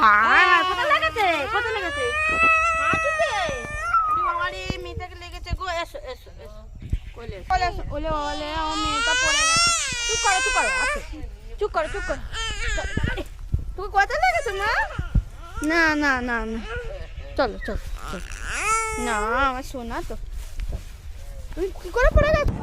কোথায় লেগেছে? কোথায় লেগেছে? হাঁটুতে। বাবারে মেয়েটাকে লেগেছে গো। এসো এসো এসো। কোলে এসো। ওলে ওলে আমার মেয়েটা পড়ে গেছে। চুপ করো চুপ করো। আসো। চুপ করো চুপ করো। তুমি কোথায় লেগেছে মা? না না না না, চলো চলো চলো। না আমার সোনা তো। তুমি কি করে পড়ে গেছো?